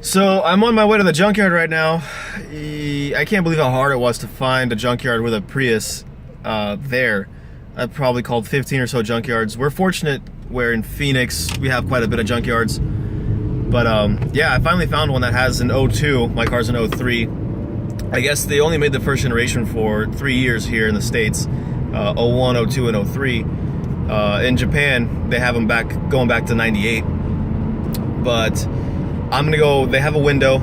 So I'm on my way to the junkyard right now. I can't believe how hard it was to find a junkyard with a Prius there. I've probably called 15 or so junkyards. We're fortunate where in Phoenix we have quite a bit of junkyards. But yeah, I finally found one that has an 02. My car's an 03. I guess they only made the first generation for 3 years here in the States. 01, 02, and 03. In Japan, they have them going back to 98. But I'm gonna go, they have a window.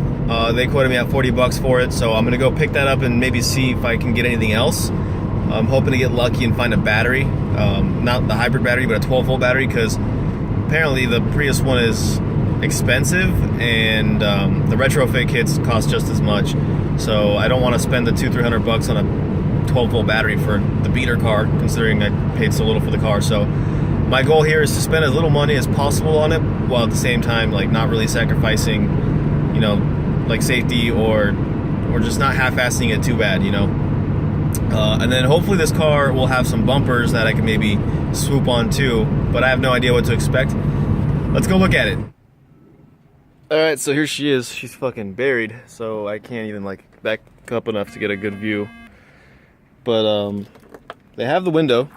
They quoted me at 40 bucks for it, so I'm gonna go pick that up and maybe see if I can get anything else. I'm hoping to get lucky and find a battery. Not the hybrid battery, but a 12-volt battery, because apparently the Prius one is expensive and the retrofit kits cost just as much. So I don't want to spend the $200-300 bucks on a 12-volt battery for the beater car, considering I paid so little for the car. So my goal here is to spend as little money as possible on it, while at the same time like not really sacrificing, you know, like safety or just not half-assing it too bad, you know. And then hopefully this car will have some bumpers that I can maybe swoop on too, but I have no idea what to expect. Let's go look at it. Alright, so here she is. She's fucking buried, so I can't even like back up enough to get a good view. But they have the window.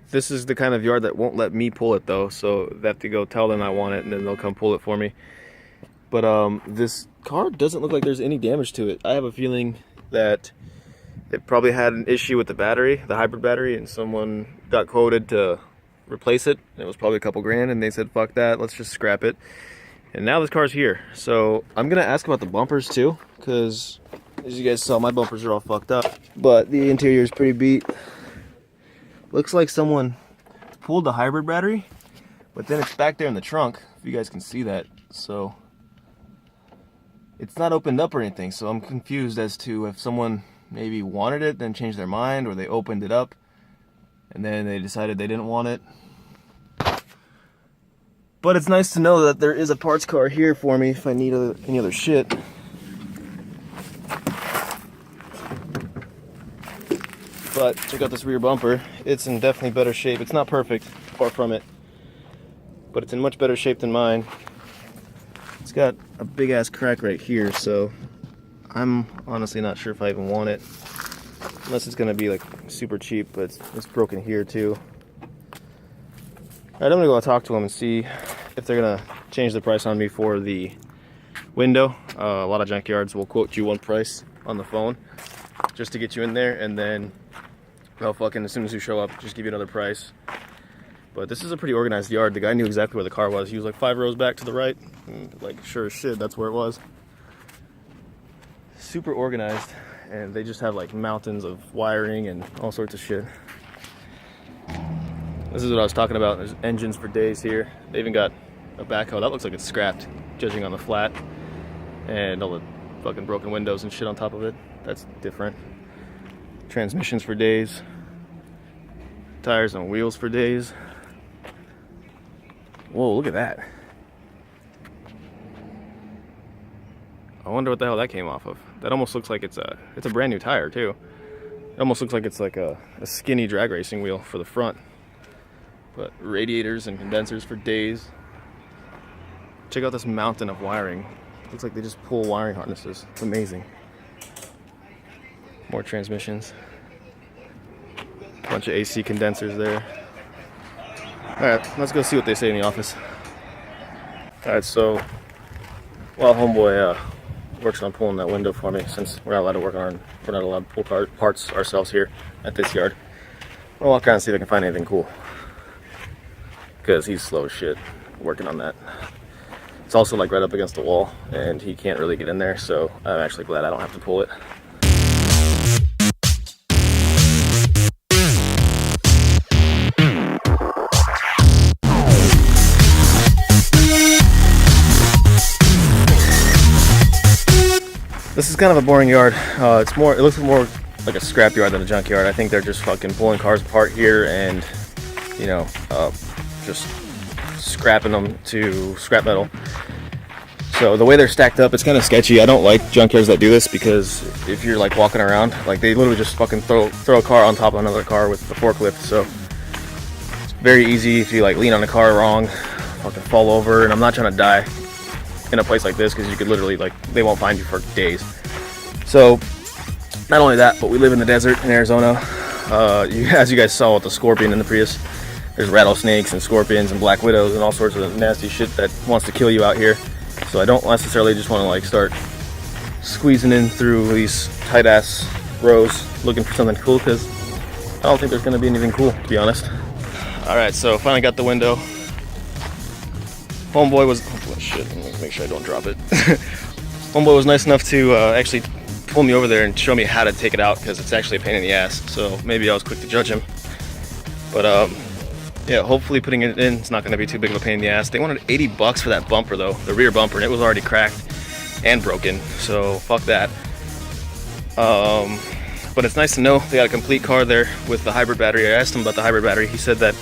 This is the kind of yard that won't let me pull it though, so they have to go tell them I want it and then they'll come pull it for me. But this car doesn't look like there's any damage to it. I have a feeling that it probably had an issue with the battery, the hybrid battery, and someone got quoted to replace it. It was probably a couple grand and they said, fuck that, let's just scrap it. And now this car's here. So I'm gonna ask about the bumpers too, because as you guys saw, my bumpers are all fucked up. But the interior is pretty beat. Looks like someone pulled the hybrid battery, but then it's back there in the trunk, if you guys can see that. So it's not opened up or anything, so I'm confused as to if someone maybe wanted it, then changed their mind, or they opened it up and then they decided they didn't want it. But it's nice to know that there is a parts car here for me if I need any other shit. But check out this rear bumper. It's in definitely better shape. It's not perfect, far from it, but it's in much better shape than mine. It's got a big ass crack right here, so I'm honestly not sure if I even want it, unless it's gonna be like super cheap. But it's broken here too. Alright, I'm gonna go talk to them and see if they're gonna change the price on me for the window. A lot of junkyards will quote you one price on the phone just to get you in there, and then they'll fucking, as soon as you show up, just give you another price. But this is a pretty organized yard. The guy knew exactly where the car was. He was like 5 rows back to the right, and like sure as shit that's where it was. Super organized, and they just have like mountains of wiring and all sorts of shit. This is what I was talking about. There's engines for days here. They even got a backhoe. That looks like it's scrapped, judging on the flat. And all the fucking broken windows and shit on top of it. That's different. Transmissions for days. Tires on wheels for days. Whoa, look at that. I wonder what the hell that came off of. That almost looks like it's a brand new tire too. It almost looks like it's like a skinny drag racing wheel for the front. But radiators and condensers for days. Check out this mountain of wiring. Looks like they just pull wiring harnesses. It's amazing. More transmissions. Bunch of AC condensers there. Alright, let's go see what they say in the office. Alright, so while homeboy works on pulling that window for me, since we're not allowed to we're not allowed to pull parts ourselves here at this yard, I'll walk around and see if I can find anything cool. Because he's slow as shit working on that. It's also like right up against the wall and he can't really get in there, so I'm actually glad I don't have to pull it. This is kind of a boring yard. It looks more like a scrap yard than a junk yard. I think they're just fucking pulling cars apart here and, you know, just scrapping them to scrap metal. So the way they're stacked up, it's kind of sketchy. I don't like junkyards that do this, because if you're like walking around, like they literally just fucking throw a car on top of another car with the forklift. So it's very easy if you like lean on the car wrong, fucking fall over, and I'm not trying to die. in a place like this because you could literally, like, they won't find you for days. So not only that, but we live in the desert in Arizona. As you guys saw with the scorpion in the Prius, there's rattlesnakes and scorpions and black widows and all sorts of nasty shit that wants to kill you out here. So I don't necessarily just want to like start squeezing in through these tight ass rows looking for something cool, because I don't think there's going to be anything cool, to be honest. Alright, so finally got the window. Homeboy was, oh shit, let me make sure I don't drop it. Homeboy was nice enough to actually pull me over there and show me how to take it out, because it's actually a pain in the ass. So maybe I was quick to judge him. But yeah, hopefully putting it in, it's not going to be too big of a pain in the ass. They wanted 80 bucks for that bumper though, the rear bumper, and it was already cracked and broken, so fuck that. But it's nice to know they got a complete car there with the hybrid battery. I asked him about the hybrid battery. He said that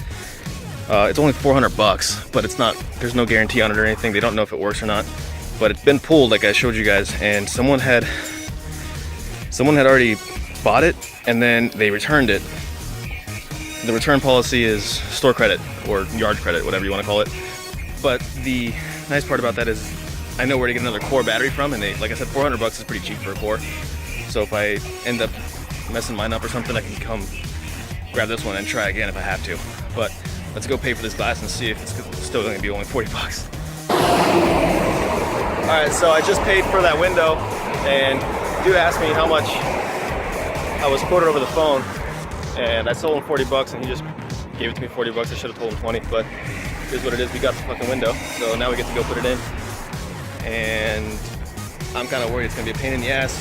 it's only 400 bucks, but it's not, there's no guarantee on it or anything. They don't know if it works or not. But it's been pulled, like I showed you guys, and someone had already bought it and then they returned it. The return policy is store credit or yard credit, whatever you want to call it. But the nice part about that is I know where to get another core battery from, and they, like I said, 400 bucks is pretty cheap for a core. So if I end up messing mine up or something, I can come grab this one and try again if I have to. But let's go pay for this glass and see if it's still going to be only 40 bucks. Alright, so I just paid for that window, and dude asked me how much I was quoted over the phone, and I told him 40 bucks and he just gave it to me 40 bucks. I should have told him 20, but here's what it is. We got the fucking window, so now we get to go put it in. And I'm kind of worried it's going to be a pain in the ass.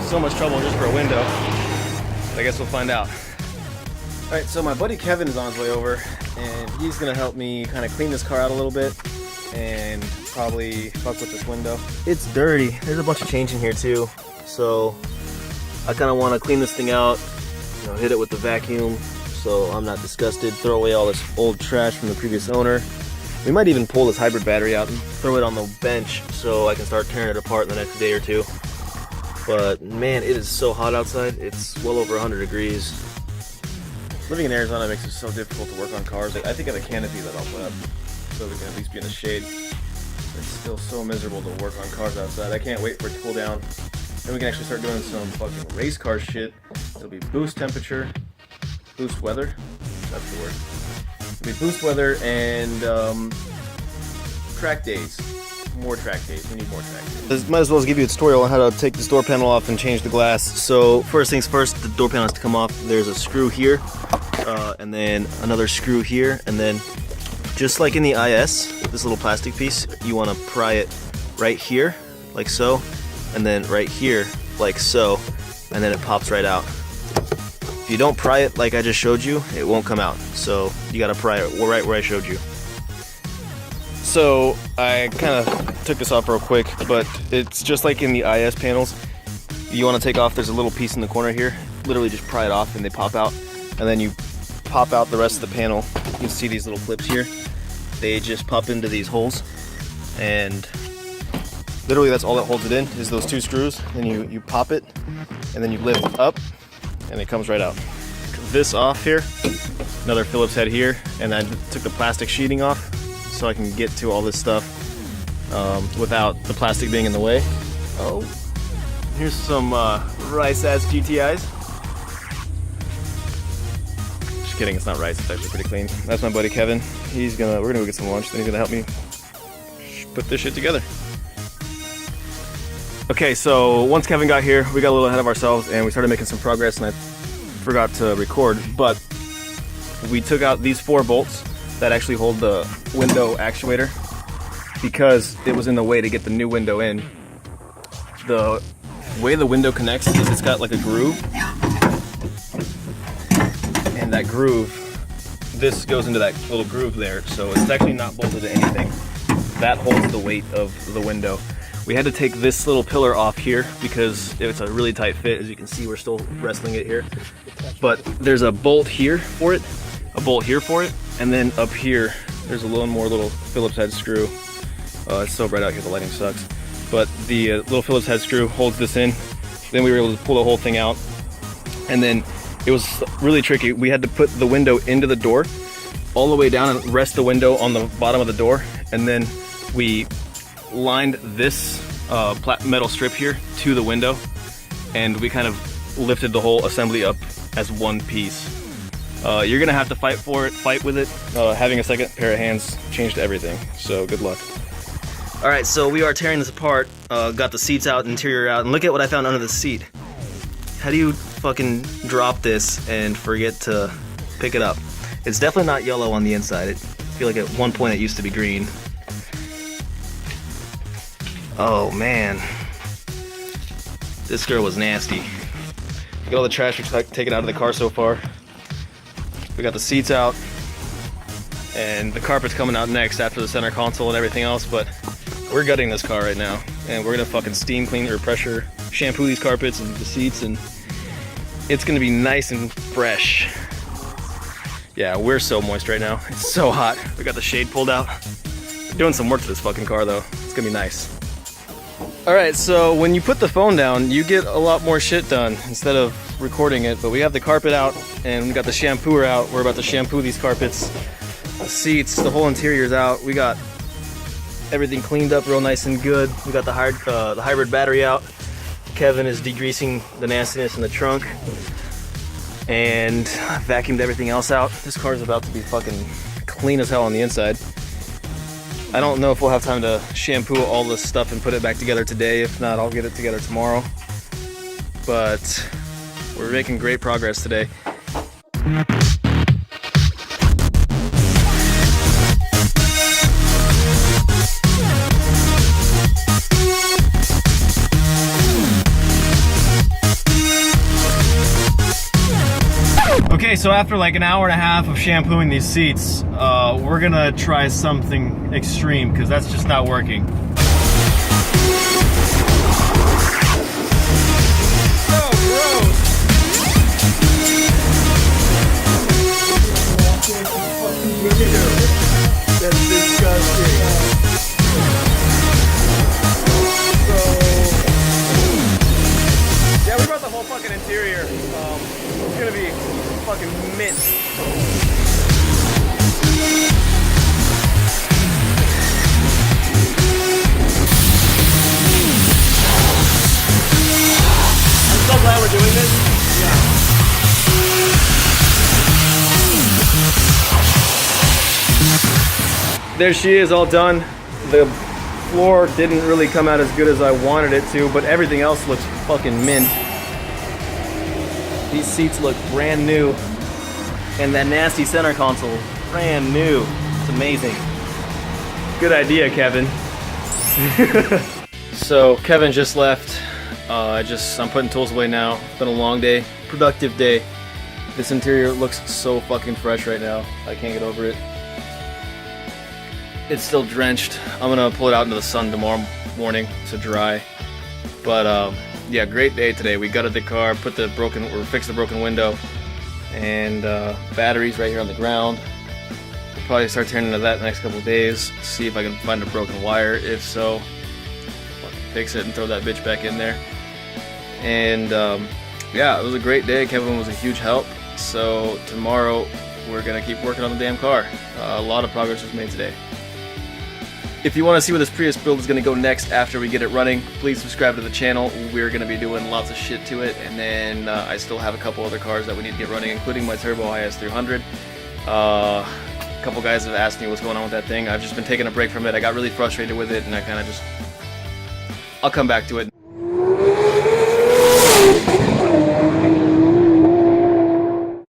So much trouble just for a window. I guess we'll find out. Alright, so my buddy Kevin is on his way over, and he's going to help me kind of clean this car out a little bit and probably fuck with this window. It's dirty. There's a bunch of change in here too, so I kind of want to clean this thing out, you know, hit it with the vacuum so I'm not disgusted, throw away all this old trash from the previous owner. We might even pull this hybrid battery out and throw it on the bench so I can start tearing it apart in the next day or two. But man, it is so hot outside. It's well over 100 degrees. Living in Arizona makes it so difficult to work on cars. Like, I think I have a canopy that I'll put up so we can at least be in the shade. It's still so miserable to work on cars outside. I can't wait for it to cool down. Then we can actually start doing some fucking race car shit. It'll be boost temperature, boost weather. That's the word. It'll be boost weather and track days. More track days. We need more track days. Might as well give you a tutorial on how to take this door panel off and change the glass. So first things first, the door panel has to come off. There's a screw here, and then another screw here, and then just like in the IS, this little plastic piece, you want to pry it right here, like so, and then right here, like so, and then it pops right out. If you don't pry it like I just showed you, it won't come out. So you got to pry it right where I showed you. So I kind of took this off real quick, but it's just like in the IS panels. You want to take off, there's a little piece in the corner here. Literally just pry it off and they pop out. And then you pop out the rest of the panel. You can see these little clips here. They just pop into these holes. And literally that's all that holds it in, is those two screws. And you pop it, and then you lift up, and it comes right out. This off here, another Phillips head here, and I took the plastic sheeting off so I can get to all this stuff without the plastic being in the way. Oh, here's some rice-ass GTIs. Just kidding, it's not rice, it's actually pretty clean. That's my buddy Kevin. We're gonna go get some lunch, then he's gonna help me put this shit together. Okay, so once Kevin got here, we got a little ahead of ourselves and we started making some progress, and I forgot to record, but we took out these 4 bolts that actually hold the window actuator because it was in the way to get the new window in. The way the window connects is it's got like a groove, and that groove, this goes into that little groove there, so it's actually not bolted to anything. That holds the weight of the window. We had to take this little pillar off here because it's a really tight fit. As you can see, we're still wrestling it here. But there's a bolt here for it, a bolt here for it, and then up here, there's a little more little Phillips head screw. It's so bright out here, the lighting sucks. But the little Phillips head screw holds this in. Then we were able to pull the whole thing out. And then it was really tricky. We had to put the window into the door, all the way down, and rest the window on the bottom of the door. And then we lined this metal strip here to the window, and we kind of lifted the whole assembly up as one piece. You're gonna have to fight with it. Having a second pair of hands changed everything, so good luck. All right, so we are tearing this apart. Got the seats out, interior out, and look at what I found under the seat. How do you fucking drop this and forget to pick it up? It's definitely not yellow on the inside. I feel like at one point it used to be green. Oh man, this girl was nasty. Look at all the trash we've taken out of the car so far. We got the seats out, and the carpet's coming out next after the center console and everything else, but we're gutting this car right now, and we're gonna fucking steam clean or pressure shampoo these carpets and the seats, and it's gonna be nice and fresh. Yeah, we're so moist right now. It's so hot. We got the shade pulled out. We're doing some work to this fucking car though. It's gonna be nice. All right, so when you put the phone down, you get a lot more shit done instead of recording it, but we have the carpet out and we got the shampooer out. We're about to shampoo these carpets, the seats, the whole interior's out. We got everything cleaned up real nice and good. We got the hybrid battery out. Kevin is degreasing the nastiness in the trunk, and vacuumed everything else out. This car is about to be fucking clean as hell on the inside. I don't know if we'll have time to shampoo all this stuff and put it back together today. If not, I'll get it together tomorrow. But we're making great progress today. Okay, so after like an hour and a half of shampooing these seats, we're gonna try something extreme because that's just not working. So gross! That's disgusting. Yeah, we brought the whole fucking interior. It's gonna be fucking mint. I'm so glad we're doing this. Yeah. There she is, all done. The floor didn't really come out as good as I wanted it to, but everything else looks fucking mint. These seats look brand new, and that nasty center console, brand new. It's amazing. Good idea, Kevin. So Kevin just left. I'm putting tools away now. It's been a long day, productive day. This interior looks so fucking fresh right now. I can't get over it. It's still drenched. I'm gonna pull it out into the sun tomorrow morning to dry. But yeah, great day today. We gutted the car, fixed the broken window, and batteries right here on the ground. We'll probably start turning into that in the next couple of days. See if I can find a broken wire. If so, fix it and throw that bitch back in there. And yeah, it was a great day. Kevin was a huge help. So tomorrow we're gonna keep working on the damn car. A lot of progress was made today. If you want to see where this Prius build is going to go next after we get it running, please subscribe to the channel. We're going to be doing lots of shit to it, and then I still have a couple other cars that we need to get running, including my Turbo IS 300. A couple guys have asked me what's going on with that thing. I've just been taking a break from it. I got really frustrated with it, and I kind of I'll come back to it.